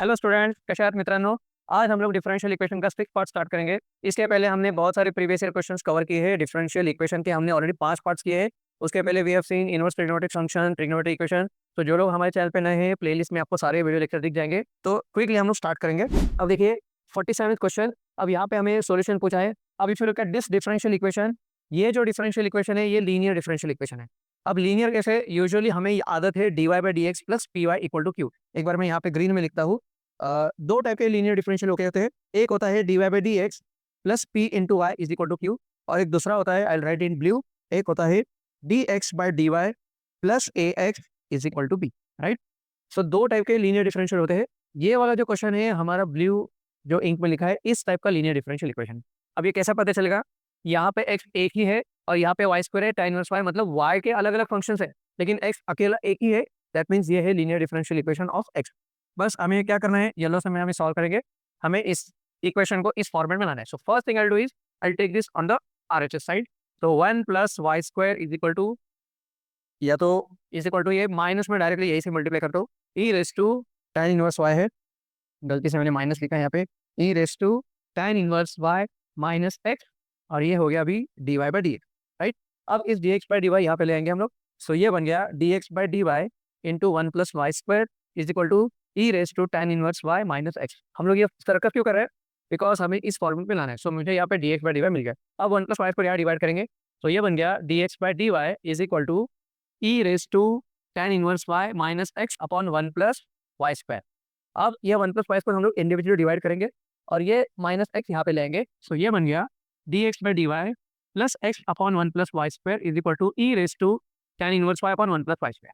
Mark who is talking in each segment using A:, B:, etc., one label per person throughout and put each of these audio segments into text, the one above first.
A: Hello students, कशा आहात मित्रांनो? आज हम लोग डिफरेंशियल इक्वेशन का सिक्स पार्ट स्टार्ट करेंगे। इसके पहले हमने बहुत सारे प्रीवियस ईयर क्वेश्चंस कवर किए हैं। डिफरेंशियल इक्वेशन के हमने ऑलरेडी 5 पार्ट्स किए हैं। उसके पहले we have seen inverse trigonometric function, trigonometric equation. तो जो लोग हमारे चैनल पे नए हैं, प्लेलिस्ट में आपको सारे वीडियो लेक्चर दिख जाएंगे। तो क्विकली हम लोग स्टार्ट करेंगे। अब देखिए 47th क्वेश्चन। अब यहाँ पे हमें सॉल्यूशन पूछा है। अब if you look at this differential equation, ये जो डिफरेंशियल इक्वेशन है ये लीनियर डिफरेंशियल इक्वेशन है। अब लीनियर कैसे? यूजुअली हमें ये आदत है dy by D x plus p y equal to q. एक बार मैं यहाँ पे ग्रीन में लिखता हूँ। दो टाइप के लीनियर डिफरेंशियल होते हैं। एक होता है dy by D x plus p into y is equal to q, और एक दूसरा होता है, आई राइट इन ब्लू, एक होता है D x by D Y plus A X is equal to B. Right. So दो टाइप के लीनियर डिफरेंशियल होते हैं। ये वाला जो क्वेश्चन है हमारा ब्लू जो इंक में लिखा है, इस टाइप का लीनियर डिफरेंशियल इक्वेशन। अब ये कैसा पता चलेगा? यहाँ पे x एक ही है और यहाँ पे वाई स्क्वायर है, tan इनवर्स y, मतलब y के अलग अलग फंक्शंस है लेकिन x अकेला एक ही है। दैट मीन्स ये है linear differential equation of x। बस हमें क्या करना है, येलो से में हमें सॉल्व करेंगे। हमें इस इक्वेशन को इस फॉर्मेट में लाना है। So first thing I do is I take this on the RHS side. तो 1 plus Y square is equal to, या तो इज इक्वल टू, ये माइनस में डायरेक्टली यही से मल्टीप्लाई करता हूँ, E raise to tan inverse y है। गलती से मैंने माइनस लिखा है यहाँ पे। E raise to tan inverse y minus X, और ये हो गया अभी D Y by D x. Right. अब इस D x by D Y यहाँ पे ले आएंगे हम लोग। सो ये बन गया D x by D y into 1 plus Y square is equal to E raise to tan inverse y minus x. हम लोग ये सर्कस क्यों कर रहे हैं? बिकॉज हमें इस फॉर्मूले में लाना है। सो मुझे यहाँ पे D x by D Y मिल गया। अब 1 प्लस वाई स्क्वायर यहाँ डिवाइड करेंगे। तो ये बन गया D x by D Y is equal to E raise to tan inverse y minus X upon 1 plus Y square. अब ये 1 प्लस वाई स्क्वायर हम लोग इंडिविजुअली डिवाइड करेंगे और ये माइनस एक्स यहाँ पे लेंगे। सो ये बन गया D x by D Y plus x upon 1 plus Y square is equal to E raise to tan inverse y upon 1 plus Y square.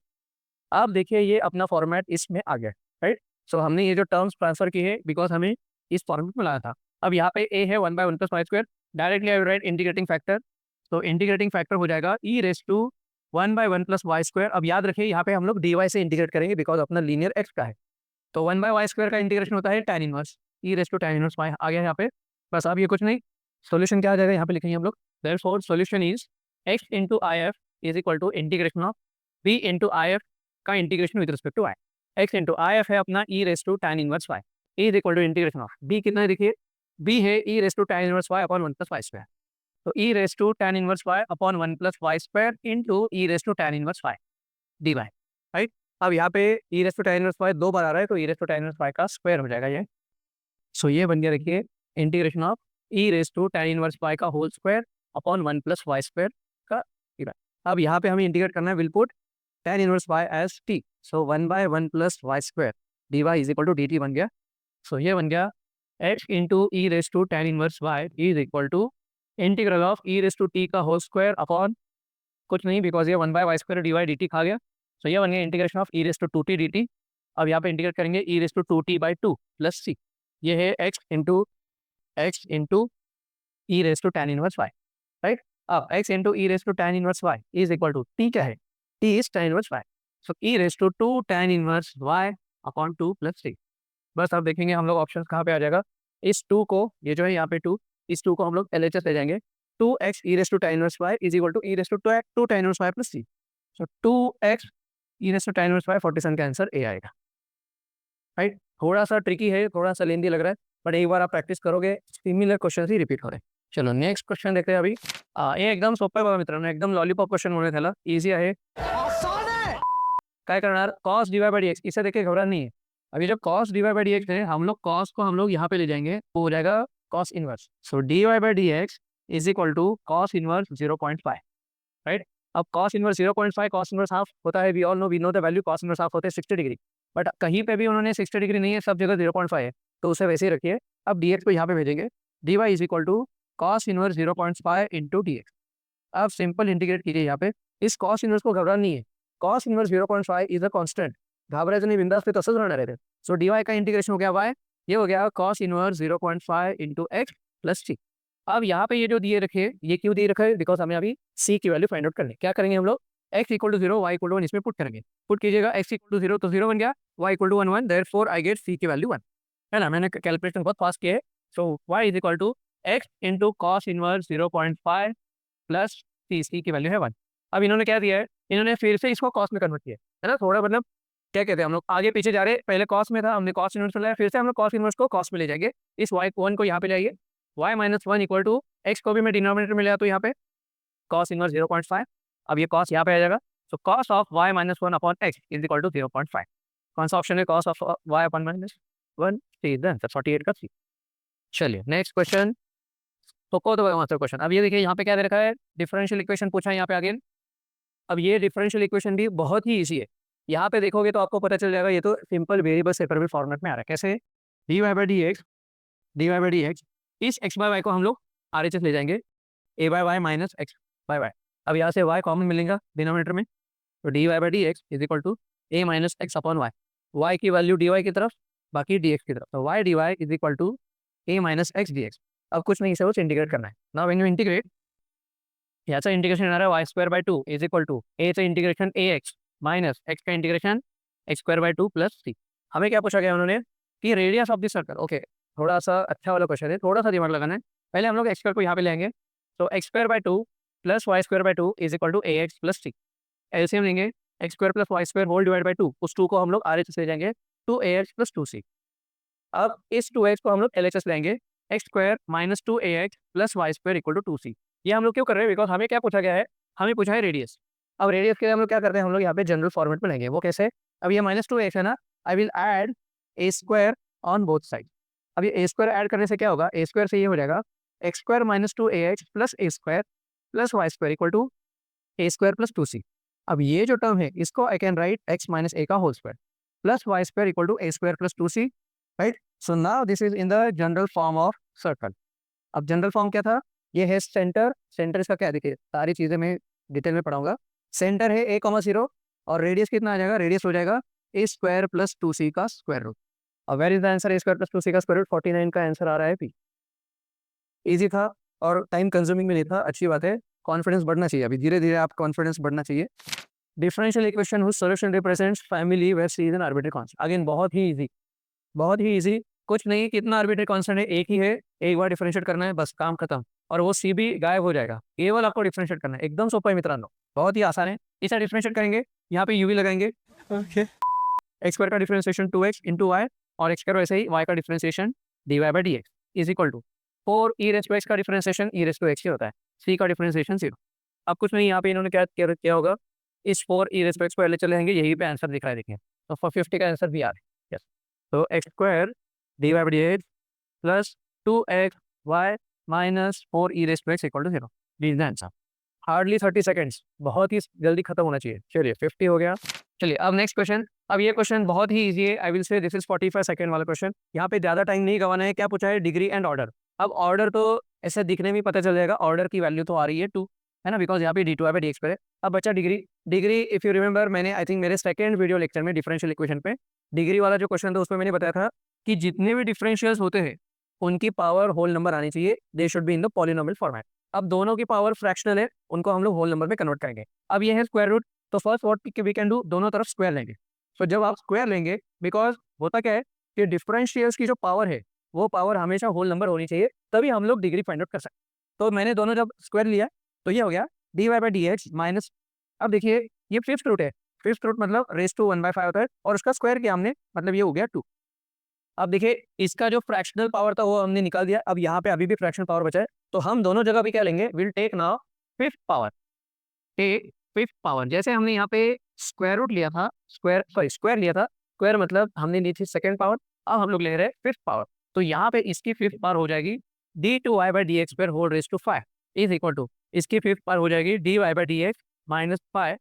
A: अब देखिए ये अपना फॉर्मेट इसमें आ गया। राइट। सो हमने ये जो टर्म्स ट्रांसफर की है बिकॉज हमें इस फॉर्मेट में लाया था। अब यहाँ पे ए है 1 by 1 plus Y square, directly I write integrating factor. तो इंटीग्रेटिंग फैक्टर हो जाएगा E raise to 1 by 1 plus Y square. अब याद रखिए यहाँ पे हम लोग डी वाई से इंटीग्रेट करेंगे बिकॉज अपना लीनियर एक्स का है। तो 1 बाई वाई स्क्वायर का इंटीग्रेशन होता है tan inverse E raise to tan inverse Y आ गया यहाँ पे। बस अब ये कुछ नहीं, सॉल्यूशन क्या आ जाएगा यहाँ पे लिखेंगे हम लोग। Therefore solution is x into I F is equal to integration of b into I F का integration with respect to y। x into I F है अपना E raise to tan inverse y is equal to integration of b कितना है देखिए, b है E raise to tan inverse y upon 1 plus Y square. तो E raise to tan inverse y upon 1 plus Y square into E raise to tan inverse y D Y. Right. अब यहाँ पे E raise to tan inverse y दो बार आ रहा है तो E raise to tan inverse y का स्क्वायर हो जाएगा ये। सो ये बन गया देखिए integration of E raise to tan inverse y का whole square upon 1 plus Y square का डी वाई। अब यहाँ पे हमें इंटीग्रेट करना है, will put tan inverse y as t। So 1 by 1 plus Y square d Y is equal to d t बन गया। सो ये बन गया x into E raise to tan inverse y is equal to integral of E raise to t का whole square upon कुछ नहीं because ये 1 by y square d y d t खा गया। सो ये बन गया integration of E raise to two T D T. अब यहाँ पे इंटीग्रेट करेंगे E raise to two T by two plus C. ये है X into E raise to tan inverse Y. Right. अब x into E raise to tan inverse Y is equal to T क्या है, T is tan inverse Y. So E raise to to tan inverse Y upon two plus T. बस अब देखेंगे हम लोग option कहाँ पे आ जाएगा। इस टू को, ये जो है यहाँ पे टू, इस टू को हम लोग LHS ले जाएंगे। 2x e raise to tan inverse Y is equal to E raise to to tan inverse y plus c. So 2x e raise to tan inverse y 47 का आंसर ए आएगा। Right. थोड़ा सा tricky है, थोड़ा सा लेंदी लग रहा है, बट एक बार आप प्रैक्टिस करोगे सिमिलर क्वेश्चन ही रिपीट हो रहे हैं। चलो नेक्स्ट क्वेश्चन देखते हैं अभी। हे एकदम सोपं आहे बघा मित्रांनो, एकदम लॉलीपॉप क्वेश्चन म्हणून त्याला इजी आहे। काय करणार, कॉस डिवाइड बाई एक्स, इसे देखिए घबराना नहीं है। अभी जब cos divide by D x है, हम लोग कॉस को हम लोग यहाँ पे ले जाएंगे, वो हो जाएगा cos inverse. So D Y by D x is equal to cos inverse 0.5। Right. अब cos inverse 0.5, cos inverse half होता है, we know the value, cos inverse half होते हैं 60 डिग्री। बट कहीं पे भी उन्होंने 60 डिग्री नहीं है, सब जगह 0.5 है, तो उसे वैसे ही रखिए। अब डी एक्स को यहाँ पे भेजेंगे, d Y is equal to cos inverse 0.5 into d x. अब सिंपल इंटीग्रेट कीजिए यहाँ पे। इस कॉस इनवर्स को घबराना नहीं है, cos inverse 0.5 is a constant, घाबरायचं नाही, बिंदास पे तसंच राहणार आहे। सो डी वाई का इंटीग्रेशन हो गया वाई, ये हो गया cos inverse 0.5 into x plus T. अब यहाँ पे ये जो दिए रखे, ये क्यों दिए रखे, बिकॉज हमें अभी सी की वैल्यू फाइंड आउट करनी है। क्या करेंगे हम लोग, x equal to 0 y equal to 1 इसमें पुट करेंगे। पुट कीजिएगा x इक्वल टू 0 तो 0 बन गया, y equal to 1 1, therefore I get c की वैल्यू 1, है ना। मैंने कैलकुलेशन बहुत फास्ट किया है। So y is equal to x into cos inverse 0.5 plus c की वैल्यू है 1। अब इन्होंने क्या दिया है, इन्होंने फिर से इसको कॉस में कन्वर्ट किया है ना, थोड़ा मतलब क्या कहते हैं हम लोग आगे पीछे जा रहे हैं, पहले कॉस में था, हमने कॉस इनवर्स में लाया, फिर से हम लोग कॉस इनवर्स को कॉस में ले जाएंगे, इस वाई वन को यहाँ पे लाइए, y minus one equal to x को भी मैं डिनोमिनेटर में लिया तो यहाँ पे कॉस इनवर्स 0.5, अब ये कॉस यहाँ पे आ जाएगा, तो cos of y minus one upon x is equal to 0.5। कौन सा ऑप्शन है, cos of y upon minus one, C is the answer, 48 का सी। चलिए नेक्स्ट क्वेश्चन, तो को तो आंसर क्वेश्चन। अब ये देखिए यहाँ पे क्या दे रखा है, डिफरेंशियल इक्वेशन पूछा है यहाँ पे आगे। अब ये डिफरेंशियल इक्वेशन भी बहुत ही इजी है, यहाँ पे देखोगे तो आपको पता चल जाएगा, ये तो सिंपल वेरिएबल सेपरेबल फॉर्मेट में आ रहा है। कैसे, D Y by D X, इस एक्स बाय वाई को हम लोग आर एच एस ले जाएंगे, A by Y minus X by Y. अब यहाँ से वाई कॉमन मिलेगा डिनोमिनेटर में, तो D Y by D x is equal to A minus X upon Y, Y की वैल्यू डी वाई की तरफ, बाकी डी एक्स की तरफ, तो Y D Y is equal to A minus X D x. अब कुछ नहीं, इसे वो इंटीग्रेट करना है। नाउ व्हेन यू इंटीग्रेट, याचा इंटीग्रेशन आ रहा है Y square by two is equal to A चा integration A X minus X का integration X square by two plus C. हमें क्या पूछा गया उन्होंने कि radius of this circle. Okay, थोड़ा सा अच्छा वाला क्वेश्चन है, थोड़ा सा दिमाग लगाना है। पहले हम लोग एक्स स्क्वायर को यहाँ पे लेंगे, तो x square by two plus Y square by two is equal to A X plus C. LCM लेंगे, X square plus Y square whole divide by two, उस टू को हम लोग आर एच एस ले जाएंगे, two A X plus two C. अब इस two x को हम लोग एल एच एस लेंगे, X square minus two A X plus Y square equal to to सी। ये हम लोग क्यों कर रहे हैं, बिकॉज हमें क्या पूछा गया है, हमें पूछा है रेडियस। अब रेडियस के लिए हम लोग क्या करते हैं, हम लोग यहाँ पे जनरल फॉर्मेट में लेंगे। वो कैसे, अब ये माइनस टू एक्स है ना, I will add a square on both side. अब ये ए स्क्वायर ऐड करने से क्या होगा, ए स्क्वायर से ये हो जाएगा X square minus two A X plus A square plus Y square equal to A square plus two C. अब ये जो टर्म है इसको I can write X minus A का whole square plus Y square equal to A square plus two C, right. So now this is in the general form of circle. अब general form क्या था, ये है centre, centre इसका क्या, देखिए सारी चीजें मैं डिटेल में पढ़ाऊंगा। सेंटर है ए कॉमा जीरो, और रेडियस कितना आ जाएगा, रेडियस हो जाएगा A square plus two C का स्क्वायर रूट। अब where is the answer, A square plus two C का स्क्वायर रूट 49 का आंसर आ रहा है पी। इजी था और टाइम कंज्यूमिंग में नहीं था, अच्छी बात है। कॉन्फिडेंस बढ़ना चाहिए, अभी धीरे धीरे आप कॉन्फिडेंस बढ़ना चाहिए। Differential equation whose solution represents family where c is an arbitrary constant. Again बहुत ही इजी, बहुत ही इजी, कुछ नहीं, कितना आर्बिट्ररी कांस्टेंट है, एक ही है, एक बार डिफरेंशिएट करना है, बस काम खत्म, और वो सी भी गायब हो जाएगा। केवल आपको डिफरेंशिएट करना है, एकदम सोपा है मित्रांनो, बहुत ही आसान है। इसे डिफरेंशिएट करेंगे, यहाँ पे यूवी लगाएंगे, ओके, एक्स स्क्वायर का डिफरेंशिएशन 2x इंटू वाई, और एक्स स्क्वायर वैसे ही वाई का differentiation D Y by D x is equal to 4 E raise to X का differentiation E raise to X ही होता है, सी का डिफरेंशिएशन 0। अब कुछ नहीं, यहाँ पे इन्होंने क्या किया होगा, इस 4 ई रेस टू एक्स को पहले चले जाएंगे, यही पे आंसर दिख रहा है, देखिए, तो 450 का आंसर भी आ रहा है, यस। तो x square d Y by D x plus 2x y minus 4 E raise to x equal to 0, this the answer. Hardly 30 seconds, बहुत ही जल्दी खत्म होना चाहिए। चलिए 50 हो गया। चलिए अब नेक्स्ट क्वेश्चन। अब ये क्वेश्चन बहुत ही इजी है, I will say this is 45 second वाला क्वेश्चन। यहाँ पे ज़्यादा टाइम नहीं गवाना है। क्या पूछा है, डिग्री एंड ऑर्डर। अब ऑर्डर तो ऐसे दिखने में पता चल जाएगा, ऑर्डर की वैल्यू तो आ रही है 2, है ना, बिकॉज यहाँ पे डी टू है डी एक्स पर है। अब बच्चा degree, degree if you remember, मैंने आई थिंक मेरे सेकंड वीडियो लेक्चर में डिफरेंशियल इक्वेशन पे डिग्री वाला जो क्वेश्चन था उसमें मैंने बताया था कि जितने भी डिफरेंशियल्स होते हैं उनकी पावर होल नंबर आनी चाहिए, they should be in the polynomial format. अब दोनों की पावर फ्रैक्शनल है, उनको हम लोग होल नंबर में कन्वर्ट करेंगे। अब ये है स्क्वायर रूट, तो first what we can do, दोनों तरफ स्क्वायर लेंगे। तो जब आप स्क्वायर लेंगे, बिकॉज होता क्या है कि डिफरेंशियल्स की जो पावर है वो पावर हमेशा होल नंबर होनी चाहिए, तभी हम लोग डिग्री फाइंड आउट कर सकते हैं। तो मैंने दोनों जब स्क्वायर लिया तो ये हो गया D Y by D x minus, अब देखिए ये फिफ्थ रूट है, फिफ्थ रूट मतलब रेस टू 1/5 होता है, और उसका स्क्वायर किया हमने, मतलब ये हो गया 2। अब देखिए इसका जो फ्रैक्शनल पावर था वो हमने निकाल दिया, अब यहाँ पे अभी भी फ्रैक्शनल पावर बचा है, तो हम दोनों जगह भी क्या लेंगे, will take now fifth power, take fifth power. जैसे हमने यहाँ पे स्क्वायर रूट लिया था, स्क्वायर लिया था, स्क्वायर मतलब हमने ली थी सेकंड पावर, अब हम लोग ले रहे हैं फिफ्थ पावर। तो यहाँ पे इसकी फिफ्थ पावर हो जाएगी d two y by D x square whole raise to 5 is equal to, इसकी फिफ्थ पावर हो जाएगी d Y by D x minus 5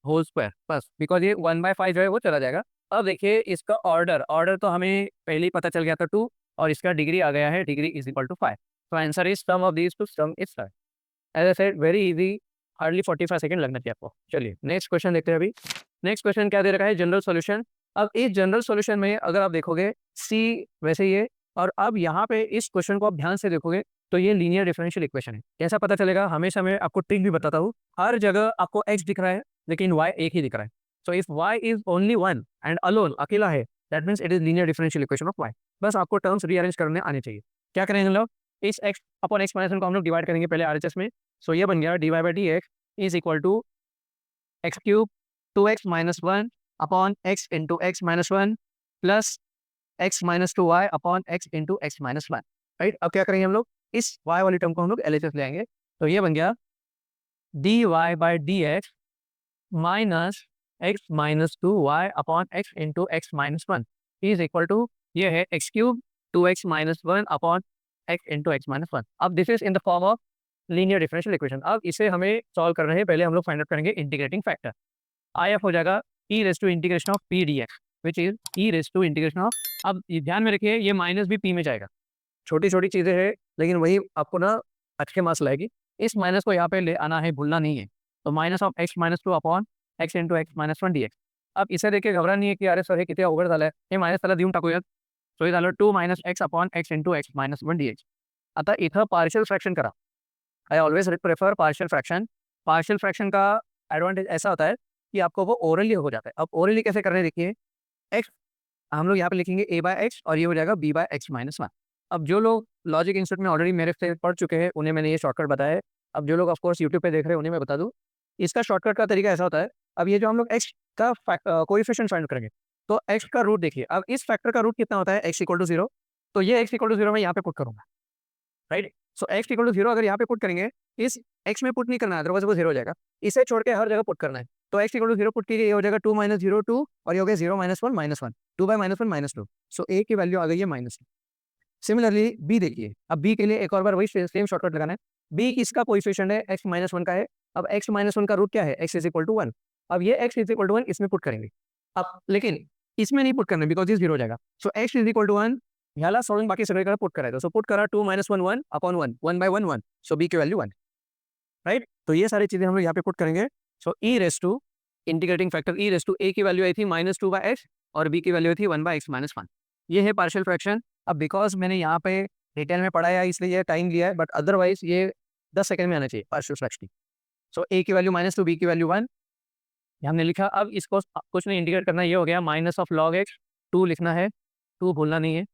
A: whole square, बस, बिकॉज ये 1/5 जो है वो चला जाएगा। अब देखिए इसका ऑर्डर, ऑर्डर तो हमें पहले ही पता चल गया था 2, और इसका डिग्री आ गया है, डिग्री इज इक्वल टू 5। तो answer is sum of these two, sum is 5। As I said very easy, hardly 45 second लगना चाहिए आपको। चलिए नेक्स्ट क्वेश्चन देखते हैं। अभी नेक्स्ट क्वेश्चन क्या दे रखा है, जनरल सॉल्यूशन। अब इस जनरल सॉल्यूशन में अगर आप देखोगे सी वैसे ही है, और अब यहाँ पे इस क्वेश्चन को आप ध्यान से देखोगे तो ये लीनियर डिफरेंशियल इक्वेशन है। कैसा पता चलेगा, हमेशा मैं आपको ट्रिक भी बताता हूँ, हर जगह आपको x दिख रहा है लेकिन y एक ही दिख रहा है। So if y is only one and alone, अकेला है, that means it is linear differential equation of y। बस आपको टर्म्स रीअरेंज करने आने चाहिए। क्या करेंगे हम लोग, इस x upon x minus one को हम लोग डिवाइड करेंगे पहले RHS में। सो ये बन गया D Y by D x is equal to x cube 2x minus 1 upon x into x minus one plus x minus two Y upon x into x minus one, right. अब क्या करेंगे हम लोग, इस वाई वाली term को हम लोग एलएचएस ले आएंगे, तो ये बन गया D Y by D x minus X minus two Y upon x into x minus one is equal to, ये है X cube two x minus one upon x into x minus one. अब this is in the form of linear differential equation. अब इसे हमें solve करना है, पहले हम लोग फाइंड आउट करेंगे इंटीग्रेटिंग फैक्टर। आई एफ हो जाएगा E raise to integration of P d x which is e raise to integration of, अब ये ध्यान में रखिए ये माइनस भी पी में जाएगा, छोटी छोटी चीजें हैं लेकिन वही आपको ना अच्छे मार्क्स लाएगी। इस माइनस को यहाँ पे ले आना है, भूलना नहीं है। तो minus of x minus two upon x into x minus one d x. अब इसे देखिए घबरा नहीं है कि अरे सर हे किती अवघड झालं आहे, हे मायनस त्याला देऊन टाकूयात। सो हे झालं two minus x upon x into x minus one d x. आता इथं पार्शियल फ्रॅक्शन करा, I always prefer partial fraction. Partial fraction का एडवांटेज ऐसा होता है कि आपको वो ओरली हो जाता है। अब ओरली कैसे करने, देखिए एक्स हम लोग यहाँ पे लिखेंगे ए बाय एक्स और ये हो जाएगा b by x minus one. अब जो लोग लॉजिक इंस्टीट्यूट में ऑलरेडी मेरे से पढ़ चुके हैं उन्हें मैंने ये शॉर्टकट बताया है। अब जो लोग ऑफकोर्स यूट्यूब पे देख रहे हैं उन्हें मैं बता दूँ, इसका शॉर्टकट का तरीका ऐसा होता है। अब ये जो हम लोग एक्स का कोएफिशिएंट फाइंड करेंगे, तो एक्स का रूट देखिए, अब इस फैक्टर का रूट कितना होता है, एक्स इक्वल टू जीरो। तो ये एक्स इक्वल टू जीरो मैं यहाँ पे पुट करूंगा, right. So x equal to zero अगर यहाँ पे पुट करेंगे, इस एक्स में पुट नहीं करना है अदरवाइज वो जीरो हो जाएगा, इसे छोड़ के हर जगह पुट करना है। तो x equal to zero put कीजिए, ये हो जाएगा टू माइनस जीरो टू और ये हो गया zero minus one minus one, two by minus one minus two. So A की वैल्यू आ गई है माइनस टू। सिमिलरली बी देखिए, अब बी के लिए एक और बार वही सेम शॉर्टकट लगाना है। बी किसका कोएफिशिएंट है, एक्स माइनस वन का है। अब एक्स माइनस वन का रूट क्या है, x is equal to one. अब ये x is equal to one इसमें पुट करेंगे, अब लेकिन इसमें नहीं पुट करना बिकॉज ये जीरो हो जाएगा। So X is equal to one, ह्याला सोडून बाकी सगळीकडे पुट करायचं। सो पुट करा two minus one one upon one, one by one one, so B की वैल्यू वन, राइट। तो ये सारी चीजें हम लोग यहाँ पे पुट करेंगे। So E raise to integrating factor E raise to A की वैल्यू आई थी माइनस टू बाय एक्स और बी की वैल्यू आई थी one by x minus one. ये है पार्शियल फ्रैक्शन। अब बिकॉज मैंने यहाँ पे डिटेल में पढ़ाया है इसलिए ये टाइम लिया है, बट अदरवाइज ये 10 सेकंड में आना चाहिए पार्शियल फ्रैक्शन। सो ए की वैल्यू माइनस टू, बी की वैल्यू वन, ये हमने लिखा। अब इसको कुछ नहीं इंटीग्रेट करना, ये हो गया minus of log x, two लिखना है, टू भूलना नहीं है।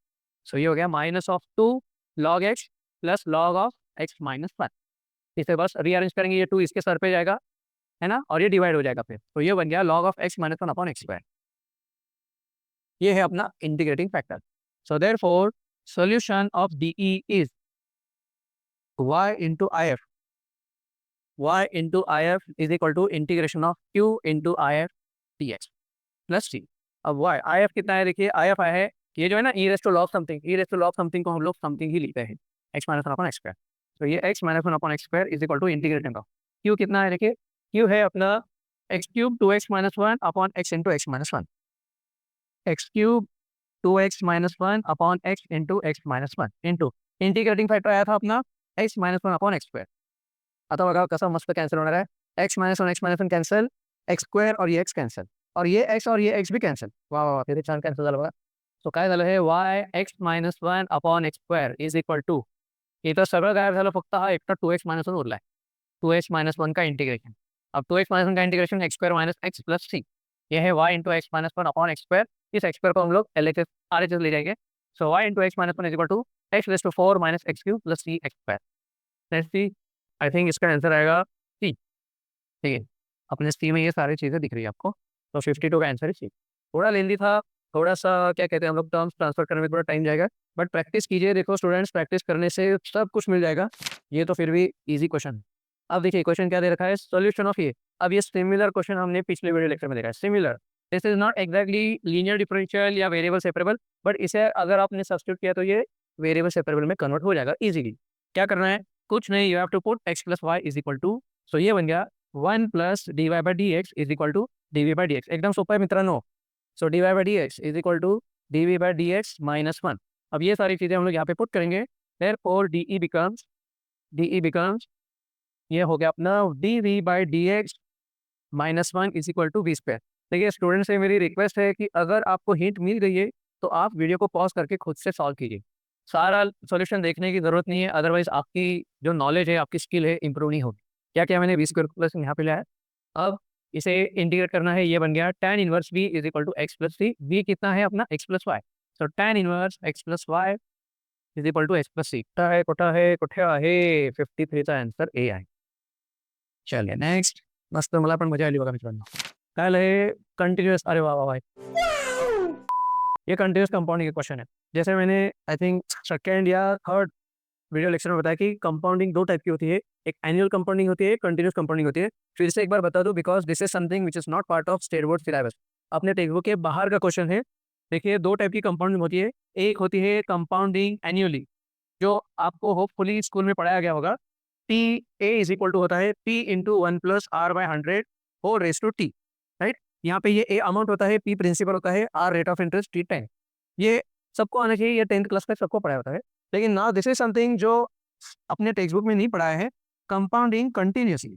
A: सो ये हो गया minus of two log x plus log of x minus one. इसे बस रीअरेंज करेंगे, ये टू इसके सर पे जाएगा है ना, और ये डिवाइड हो जाएगा फिर। तो ये बन गया log of x minus one upon x square. ये है अपना integrating factor. So therefore solution of DE is y into if, y into if is equal to integration of q into if dx plus t। अब y if कितना है, देखिए if है ये जो है ना e raise to log something, e raise to log something को हम लोग समथिंग ही लिखते हैं, x minus one upon x square. तो ये x minus one upon x square is equal to integration of q कितना है, देखिए q है अपना x cube two x minus one upon x into x minus one, x cube two x minus one upon x into x minus one into integrating factor आया था अपना x minus one upon x square. आता बघा कसा मस्त cancel होणार है, x minus one cancel, x square और ये एक्स कैंसिल और ये एक्स भी कैंसिल, वाह वाह किती छान कैंसिल झालं बघा। सो काय झालं हे Y X minus one upon x square is equal to, इथं सगळं गायब झालं, फक्त हा एकटा टू एक्स माइनस वन उरला है, टू एक्स माइनस वन का इंटीग्रेशन। अब टू एक्स माइनस वन का integration X square minus X plus C, ये है Y into x minus one upon x square. इस एक्स स्क्वायर को हम लोग L H S R H S ले जाएंगे। So Y into x minus one is equal to X raise to four minus X Q plus C X square. Let's see, I think इसका answer आएगा C, ठीक है। अपने सी में ये सारी चीज़ें दिख रही है आपको, तो 52 का आंसर है सी। थोड़ा लेंदी था, थोड़ा सा क्या कहते हैं हम लोग टर्म्स ट्रांसफर करने में थोड़ा टाइम जाएगा, बट प्रैक्टिस कीजिए। देखो स्टूडेंट्स, प्रैक्टिस करने से सब कुछ मिल जाएगा। ये तो फिर भी इजी क्वेश्चन है। अब देखिए क्वेश्चन क्या दे रखा है, सोल्यूशन ऑफ ये। अब ये सिमिलर क्वेश्चन हमने पिछले वीडियो लेक्चर में देखा है, similar. This is not exactly linear differential या वेरिएबल सेपरेबल, बट इसे अगर आपने सब्स्टिट्यूट किया तो ये वेरिएबल सेपरेबल में कन्वर्ट हो जाएगा इजीली। क्या करना है, कुछ नहीं, you have to put X plus Y is equal to, so ये बन गया one plus D Y by D x is equal to D we by D X. एकदम सोपा है मित्रांनो। So D Y by D x is equal to D we by D x minus one. अब ये सारी चीज़ें हम लोग यहाँ पे पुट करेंगे, देयरफॉर डी ई बिकम्स ये हो गया अपना d we by D x minus one is equal to v square. देखिए स्टूडेंट से मेरी रिक्वेस्ट है कि अगर आपको हिंट मिल गई है तो आप वीडियो को पॉज करके खुद से सॉल्व कीजिए, सारा सॉल्यूशन देखने की जरूरत नहीं है, अदरवाइज आपकी जो नॉलेज है, आपकी स्किल है, इंप्रूव नहीं होगी। क्या क्या मैंने वी स्क्वायर प्लस यहाँ पे लिया है। अब इसे इंटीग्रेट करना है, ये बन गया tan inverse v is equal to x plus c. V कितना है अपना x plus y, so tan inverse x plus Y is equal to x plus c. कुठे आहे 53चा आन्सर ए आहे। चलिए नेक्स्ट, मस्त, मला पण मजा आली बघा मित्रांनो। कल है कंटिन्यूस, अरे वाह वाह भाई, ये कंटिन्यूस कंपाउंडिंग का क्वेश्चन है। जैसे मैंने आई थिंक सेकेंड या थर्ड वीडियो लेक्चर में बताया कि कंपाउंडिंग दो टाइप की होती है, एक एनुअल कंपाउंडिंग होती है, एक कंटिन्यूस कंपाउंडिंग होती है। फिर से एक बार बता दूं because this is something which is not part of state board syllabus, अपने टेक्स्ट बुक के बाहर का क्वेश्चन है। देखिए दो टाइप की कंपाउंडिंग होती है, एक होती है कंपाउंडिंग एनुअली, जो आपको होपफुली स्कूल में पढ़ाया गया होगा। T a is equal to होता है p into one plus r by 100 whole raise to t, right. यहाँ पे ये ए अमाउंट होता है, पी प्रिंसिपल होता है, r rate of interest, t time. ये सबको आना चाहिए, ये 10th क्लास तक सबको पढ़ाया होता है। लेकिन नाउ दिस इज समथिंग जो अपने टेक्स्ट बुक में नहीं पढ़ाया है, कंपाउंडिंग कंटिन्यूसली।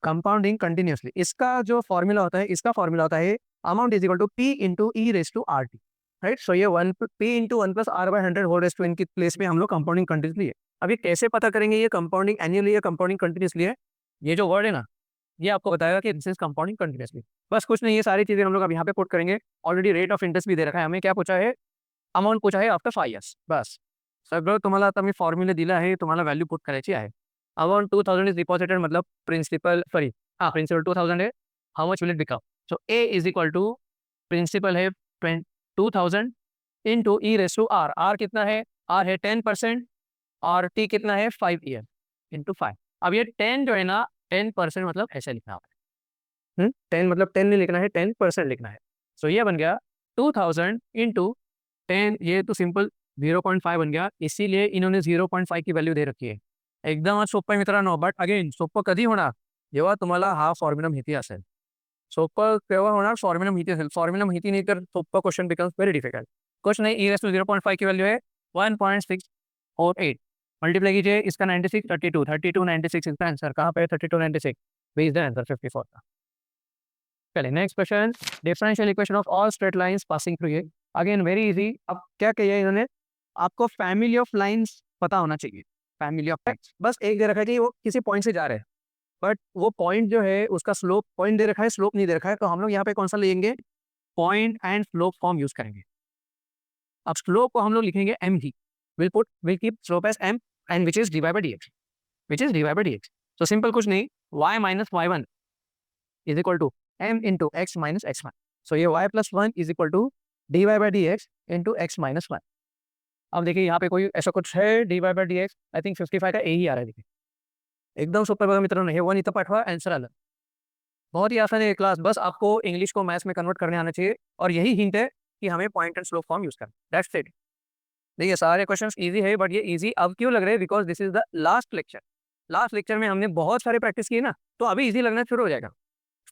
A: कंपाउंडिंग कंटिन्यूसली इसका जो फॉर्मूला होता है, इसका फॉर्मूला होता है amount is equal to p into E raise to r t, right. So ये one p into one plus r by 100 whole raise to इनकी प्लेस में हम लोग कंपाउंडिंग कंटिन्यूसली है। अभी कैसे पता करेंगे ये कंपाउंडिंग एनुअली या कंपाउंडिंग कंटिन्यूसली है, ये जो वर्ड है ना, ये आपको बताएगा कि दिस इज कंपाउंडिंग कंटिन्यूसली। बस कुछ नहीं, ये सारी चीजें हम लोग अब यहाँ पे पुट करेंगे। ऑलरेडी रेट ऑफ इंटरेस्ट भी दे रखा है हमें, क्या पूछा है, अमाउंट पूछा है आफ्टर 5 years, बस सगळं तुम्हाला आता मी फॉर्म्युला दिला आहे, तुम्हाला व्हॅल्यू पुट करायची आहे। अमाउंट 2000 इज डिपॉझिटेड, मतलब प्रिंसिपल सॉरी, हाँ प्रिंसिपल 2000 है, how much will it become. So a is equal to principal है 2000 into E raise to r, r कितना है, आर है 10% और टी कितना है 5 year इंटू 5। अब ये 10 जो है ना, 10% मतलब ऐसे लिखना है, 10 मतलब 10 नहीं लिखना है, 10% लिखना है। सो ये बन गया 2000 इंटू 10, ये तो सिंपल 0.5 बन गया, इसीलिए इन्होंने 0.5 की व्हॅल्यू दे रखी आहे। एकदम सोपं आहे मित्रांनो, बट अगेन सोपं कधी होणार, जेव्हा तुम्हाला हा फॉर्म्युला माहिती असेल। सोपं केव्हा होणार, फॉर्म्युला माहिती असेल, फॉर्म्युला माहिती नाही तर सोपं क्वेश्चन बिकम्स व्हेरी डिफिकल्ट। कुछ नहीं, ई रेस टू 0.5 की वैल्यू है 1.648, मल्टीप्लाई कीजिए इसका 96 32 32 96 इसका आंसर कहाँ पे है, 32 96, बीस द आंसर 54 का। चलिए next question, differential equation of all straight lines passing through a, again very easy. अब क्या कहिए इन्होंने, आपको फैमिली ऑफ लाइंस पता होना चाहिए, फैमिली ऑफ लाइंस, बस एक दे रखा है कि वो किसी पॉइंट से जा रहे हैं, बट वो पॉइंट जो है उसका स्लोप, पॉइंट दे रखा है स्लोप नहीं दे रखा है, तो हम लोग यहाँ पे कौन सा लेंगे, point and slope form use करेंगे। अब स्लोप को हम लोग लिखेंगे एम ही, will keep slope as m and which is divide by dx, which is divide by dx. तो सिंपल कुछ नहीं, y minus y1 is equal to m into x minus x1। So ये y plus 1 is equal to d Y by D x into x minus 1। अब देखिए यहाँ पे कोई ऐसा कुछ है, d Y by D x, I think 55 का ए ही आ रहा है। देखिए एकदम सोपं बघा मित्रांनो, हे 1 इथं पाठवा, आंसर आलं। बहुत ही आसान है क्लास, बस आपको इंग्लिश को मैथ्स में कन्वर्ट करने आना चाहिए, और यही हिंट है कि हमें point and slope form use करना, दैट्स इट। देखिए सारे क्वेश्चंस इजी है, बट ये इजी अब क्यों लग रहे हैं, because this is the last lecture. Last lecture में हमने बहुत सारे प्रैक्टिस किए ना, तो अभी इजी लगना शुरू हो जाएगा।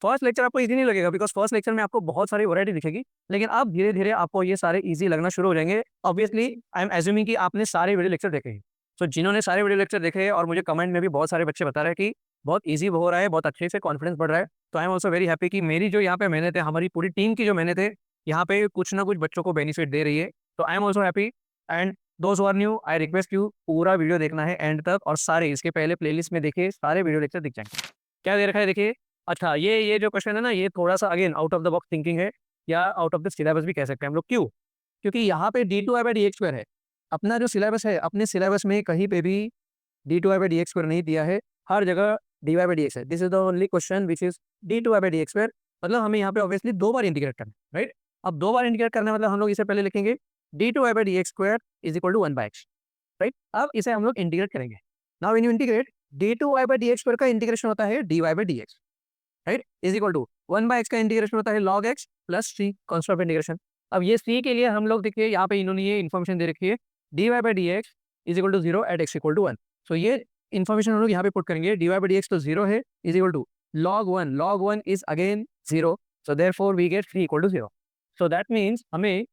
A: फर्स्ट लेक्चर आपको इजी नहीं लगेगा, बिकॉज फर्स्ट लेक्चर में आपको बहुत सारी वैरायटी दिखेगी, लेकिन अब धीरे धीरे आपको ये सारे इजी लगना शुरू हो जाएंगे। ऑब्वियसली आई एम एज्यूमिंग कि आपने सारे वीडियो लेक्चर देखे हैं। सो जिन्होंने सारे वीडियो लेक्चर देखे हैं, और मुझे कमेंट में भी बहुत सारे बच्चे बता रहे हैं कि बहुत ईजी हो रहा है, बहुत अच्छे से कॉन्फिडेंस बढ़ रहा है, तो I am also very happy कि मेरी जो यहाँ पे मेहनत है, हमारी पूरी टीम की जो मेहनत है, यहाँ पे कुछ ना कुछ बच्चों को बेनिफिट दे रही है। तो I am also happy, and those are new I request you पूरा वीडियो देखना है एंड तक, और सारे इसके पहले प्लेलिस्ट में देखिए, सारे वीडियो लेक्चर दिख जाएंगे। क्या दे रखा है देखिए, अच्छा ये जो क्वेश्चन है ना, ये थोड़ा सा again out of the box thinking है, या आउट ऑफ द सिलेबस भी कह सकते हैं हम लोग। क्यों, क्योंकि यहाँ पे d two y by D x square है, अपना जो सिलेबस है, अपने सिलेबस में कहीं पे भी d two y by D x square नहीं दिया है, हर जगह d Y by D x है। This is the only question which is d two y by D x square, मतलब हमें यहाँ पे ऑब्वियसली दो बार इंटीग्रेट करना है, राइट। अब दो बार इंटीग्रेट करना मतलब हम लोग इसे पहले लिखेंगे d two y by D x square is equal to 1/x, right. अब इसे हम लोग इंटीग्रेट करेंगे। Now when you integrate, d two y by D x square का इंटीग्रेशन होता है d Y by D x, right, is equal to 1/x का integration होता है log x plus c, constant of integration. अब ये c के लिए हम लोग देखिए यहाँ पे इन्होंने ये इन्फॉर्मेशन दे रखी है, d Y by D x is equal to 0 at x equal to 1। So ये इन्फॉर्मेशन हम लोग यहाँ पे पुट करेंगे, d Y by D x तो 0 है, is equal to log 1 is again 0, so therefore we get c equal to 0। So that means हमें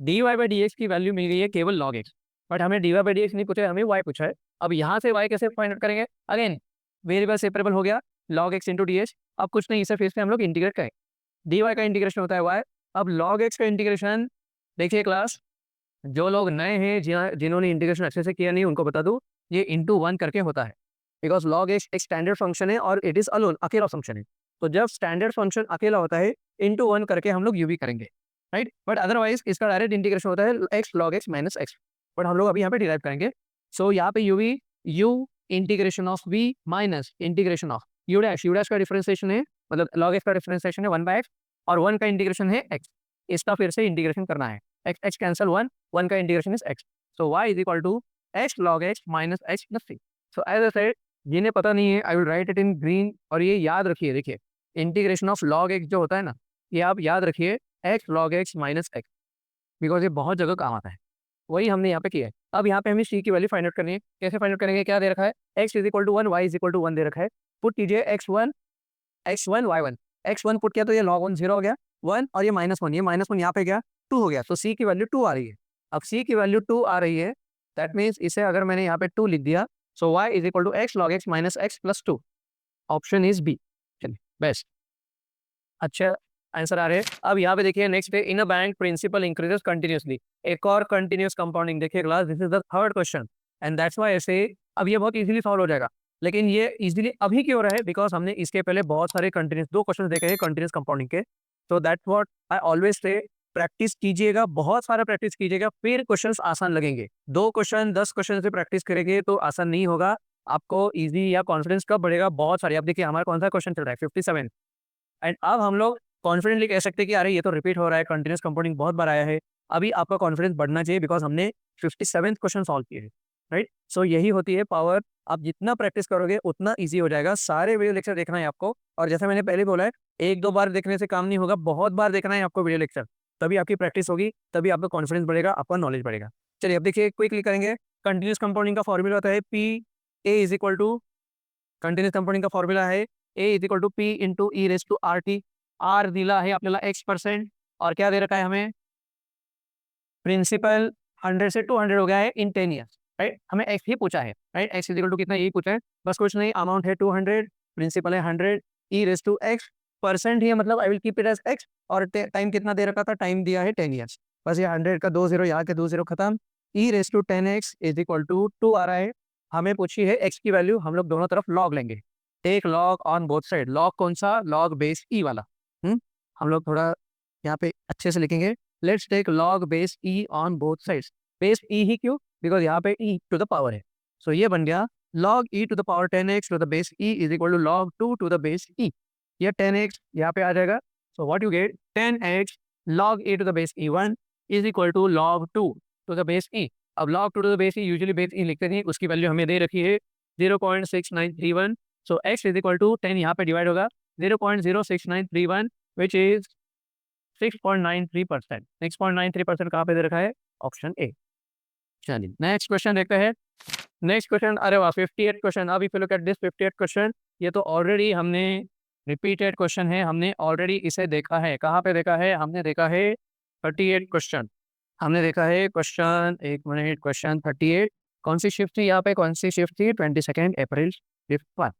A: d Y by D x की वैल्यू मिल गई है केवल log x, बट हमें d Y by D x नहीं पूछा है, हमें y पूछा है। अब यहाँ से y कैसे फाइंड आउट करेंगे, अगेन वेरिएबल सेपरेबल हो गया, log x into D H. अब कुछ नहीं, इसे फेस पे हम लोग इंटीग्रेट करें, डी वाई का इंटीग्रेशन होता है y। अब log x का इंटीग्रेशन देखिए क्लास, जो लोग नए हैं, जिन्होंने इंटीग्रेशन अच्छे से किया नहीं, उनको बता दूं, ये इंटू 1 करके होता है, बिकॉज log x एक स्टैंडर्ड फंक्शन है और इट इज अलोन, अकेला फंक्शन है। तो जब स्टैंडर्ड फंक्शन अकेला होता है, इंटू 1 करके हम लोग यू भी करेंगे, राइट। बट अदरवाइज इसका डायरेक्ट इंटीग्रेशन होता है x log x minus x, but हम लोग अभी यहाँ पे डिराइव करेंगे। सो यहाँ पे you integration of v minus integration of you dash का डिफरेंशिएशन है, मतलब log x का डिफरेंशिएशन है 1/x और 1 का इंटीग्रेशन है x, इसका फिर से इंटीग्रेशन करना है। x कैंसल 1 का integration is x, so y is equal to x log x minus x plus c। So as I said, जिन्हें पता नहीं है I will write it in green, और ये याद रखिए, देखिए इंटीग्रेशन ऑफ log x जो होता है ना, ये आप याद रखिए x log x minus x, because ये बहुत जगह काम आता है। वही हमने यहाँ पे किया है। अब यहाँ पे हमें c की वैल्यू फाइंड आउट करनी है। कैसे फाइंड आउट करेंगे? क्या दे रखा है? x is equal to 1, y is equal to 1 दे रखा है। पुट कीजिए x1 y1, x1 पुट किया तो ये log 1 0 हो गया 1, और ये -1, ये -1 यहाँ पे गया 2 हो गया, तो c की वैल्यू 2 आ रही है। अब c की वैल्यू 2 आ रही है, दैट मीन्स इसे अगर मैंने यहाँ पे 2 लिख दिया, so y is equal to x log x minus x plus 2, option is b. चलिए बेस्ट, अच्छा आंसर आ रहे हैं। अब यहाँ पे देखिए नेक्स्ट है, in a bank principal increases continuously, एक और कंटिन्यूअस कंपाउंडिंग। देखिए class, this is the third question and that's why ऐसे, अब ये बहुत इजीली सॉल्व हो जाएगा, लेकिन ये इजीली अभी क्यों हो रहा है? बिकॉज हमने इसके पहले बहुत सारे कंटिन्यूस 2 क्वेश्चन देखे हैं कंटिन्यूस कंपाउंडिंग के। तो that's what I always say, practice कीजिएगा, बहुत सारा प्रैक्टिस कीजिएगा, फिर क्वेश्चंस आसान लगेंगे। 2 क्वेश्चन 10 क्वेश्चन से प्रैक्टिस करेंगे तो आसान नहीं होगा। आपको इजी या कॉन्फिडेंस कब बढ़ेगा? बहुत सारे। अब देखिए हमारा कौन सा क्वेश्चन चल रहा है 57, एंड अब हम लोग कॉन्फिडेंटली कह सकते हैं कि अरे ये तो रिपीट हो रहा है, कंटिन्यूस कंपाउंडिंग बहुत बार आया है। अभी आपका कॉन्फिडेंस बढ़ना चाहिए बिकॉज हमने 57 क्वेश्चन सॉल्व किए हैं, राइट? सो यही होती है पावर। आप जितना प्रैक्टिस करोगे उतना ईजी हो जाएगा। सारे वीडियो लेक्चर देखना है आपको, और जैसे मैंने पहले बोला है, 1-2 बार देखने से काम नहीं होगा, बहुत बार देखना है आपको वीडियो लेक्चर, तभी आपकी प्रैक्टिस होगी, तभी आपका कॉन्फिडेंस बढ़ेगा, आपका नॉलेज बढ़ेगा। चलिए अब देखिए क्विकली करेंगे। कंटिन्यूस कंपाउंडिंग का फॉर्मूला होता है p a is equal to, continuous compounding का फॉर्मूला है a is equal to p into E raise to r t. R दिला है आपने x%, और क्या दे रखा है हमें? प्रिंसिपल 100 से 200 हो गया है इन 10 ईयर्स, राइट? हमें x ही पूछा है, right? x is equal to कितना, यही पूछा है, बस कुछ नहीं। अमाउंट है 200, प्रिंसिपल है 100, e raise to x, percent ही है, मतलब I will keep it as x, और टाइम कितना दे रखा था? टाइम दिया है 10 ईयर्स। बस ये 100 का 2 0, यहाँ के 2 0 खत्म। E raise to 10x is equal to 2 आ रहा है। हमें पूछी है x की वैल्यू, हम लोग दोनों तरफ लॉग लेंगे। Take log on both side. Log कौन सा? लॉग बेस ई वाला। हम लोग थोड़ा यहाँ पे अच्छे से लिखेंगे, let's take log base e on both sides. Base e ही क्यों? बिकॉज यहाँ पे ई टू द पावर है, सो ये बन गया log e to the power 10x to the base e is equal to log 2 to the base e। ये 10x यहाँ पे आ जाएगा, so what you get 10x log e to the base e1 is equal to log 2 to the base e। अब log 2 to the base e usually base e लिखते नहीं, उसकी value हमें दे रखी है 0.6931, सो x इज इक्वल टू 10 यहाँ पे divide होगा 0.06931 विच इज 6.93%। 6.93% कहाँ पे दे रखा है? Option A. चलिए नेक्स्ट क्वेश्चन देखते हैं। नेक्स्ट क्वेश्चन, अरे वाह 58 क्वेश्चन। अब if you look at this 58 question, ये तो ऑलरेडी हमने रिपीटेड क्वेश्चन है, हमने ऑलरेडी इसे देखा है। कहाँ पे देखा है? हमने देखा है 38 क्वेश्चन, हमने देखा है क्वेश्चन, एक मिनट, क्वेश्चन 38 कौन सी शिफ्ट थी यहाँ पे? कौन सी शिफ्ट थी? 22 अप्रैल शिफ्ट 1,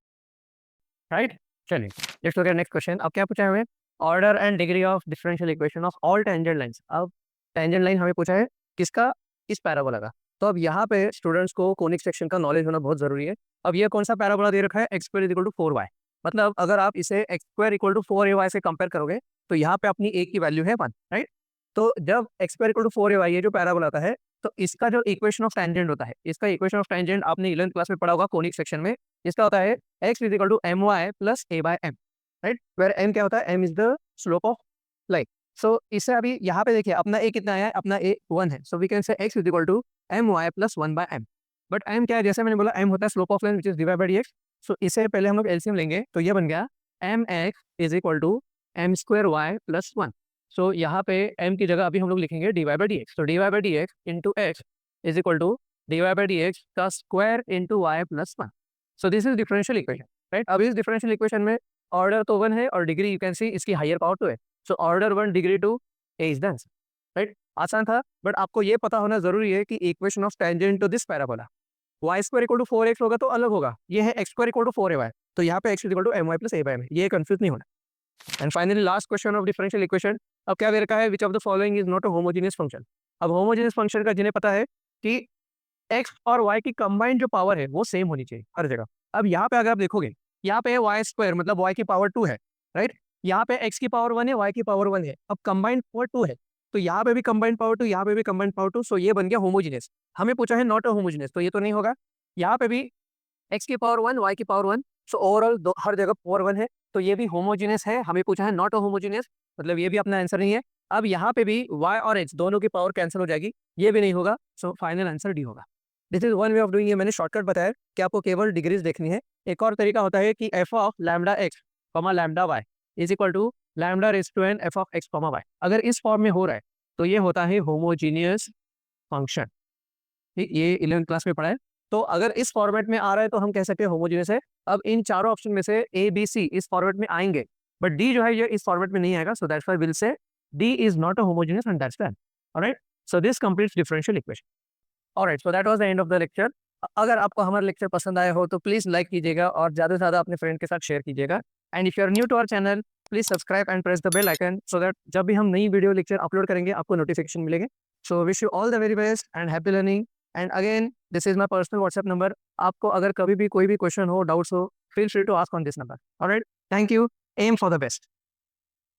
A: राइट? चलिए let's look at next question. अब क्या पूछा है हमें? Order and degree of differential equation of all tangent lines. अब टेंजेंट लाइन हमें पूछा है किसका? इस पैराबोला का। तो अब यहाँ पे स्टूडेंट्स को कोनिक सेक्शन का नॉलेज होना बहुत जरूरी है। अब ये कौन सा पैराबोला दे रखा है? X square equal to 4y। मतलब अगर आप इसे x square equal to 4ay से कंपेयर करोगे तो यहाँ पे अपनी a की वैल्यू है 1, राइट? तो जब x square equal to 4ay ये जो पैराबोला आता है, तो इसका जो इक्वेशन ऑफ टेंजेंट होता है, इसका इक्वेशन ऑफ टेंजेंट आपने 11th क्लास में पढ़ा होगा कोनिक सेक्शन में। इसका होता है x is equal to my plus a by m, right? Where m क्या होता है? m is the slope of line. So इससे अभी यहाँ पे देखिए अपना a कितना आया है? अपना a 1 है, so we can say x is equal to my plus 1 by m। But m क्या है? जैसे मैंने बोला m होता है slope of line which is divide by dx। So इससे पहले हम लोग एलसीएम लेंगे, तो ये बन गया mx is equal to m square y plus 1। So यहाँ पे m की जगह अभी हम लोग लिखेंगे d Y by D x. तो D Y by D x into x is equal to d Y by D x का square into y plus 1। So this is differential equation, right? अब इस डिफरेंशियल इक्वेशन में order तो 1 है और degree you can see इसकी higher power 2 है। So order 1 degree 2 A is the answer, right? आसान था, बट आपको ये पता होना जरूरी है कि equation of tangent to this parabola y square equal to 4x होगा तो अलग होगा, ये है x square equal to 4ay, तो यहाँ पे x equal to my plus a by m, ये कंफ्यूज नहीं होना। And finally last question of differential equation. अब क्या दे रखा है? Which of the following is not a homogeneous function. अब होमोजेनियस फंक्शन का जिन्हें पता है कि x और y की कंबाइंड जो पावर है वो सेम होनी चाहिए हर जगह। अब यहाँ पे अगर आप देखोगे, यहाँ पे वाई स्क्वायर मतलब y की पावर 2 है, राइट? यहाँ पे x की पावर 1 है, y की पावर 1 है। अब कंबाइंड पावर 2 है, तो यहाँ पे भी कंबाइंड पावर 2, यहाँ पे भी कंबाइंड पावर 2, सो ये बन गया होमोजेनियस। हमें पूछा है नॉट अ होमोजेनियस, तो ये तो नहीं होगा। यहाँ पे भी x की पावर 1, y की पावर 1, सो ओवरऑल हर जगह पावर 1 है। तो ये भी होमोजीनियस है, हमें पूछा है नॉट होमोजीनियस, मतलब ये भी अपना आंसर नहीं है। अब यहाँ पे भी y और h दोनों की पावर कैंसिल हो जाएगी, ये भी नहीं होगा, सो फाइनल आंसर डी होगा। This is one way of doing, ये मैंने शॉर्टकट बताया कि आपको केवल डिग्रीज देखनी है। एक और तरीका होता है कि f of lambda x comma lambda y is equal to lambda raise to n f of x comma y. अगर इस फॉर्म में हो रहा है तो ये होता है होमोजीनियस फंक्शन। ठीक, ये 11th क्लास में पढ़ा है। तो अगर इस फॉर्मेट में आ रहा है तो हम कह सकते हैं होमोजीनियस है। अब इन चारों ऑप्शन में से ए बी सी इस फॉर्मेट में आएंगे, बट डी जो है ये इस फॉर्मेट में नहीं आएगा, so that's why will say D is not a homogeneous and that's why. Alright, so this completes differential equation. Alright, so that was the end of the lecture. अगर आपको हमारा लेक्चर पसंद आया हो तो प्लीज लाइक कीजिएगा और ज़्यादा से ज़्यादा अपने फ्रेंड के साथ शेयर कीजिएगा। And if you are new to our channel, please subscribe and press the bell icon so that जब भी हम नई वीडियो लेक्चर अपलोड करेंगे आपको नोटिफिकेशन मिलेंगे। So wish you all the very best and happy learning. And again this is my personal WhatsApp number. आपको अगर कभी भी कोई भी क्वेश्चन हो, डाउट्स हो, feel free to ask on this number. Alright, thank you, aim for the best.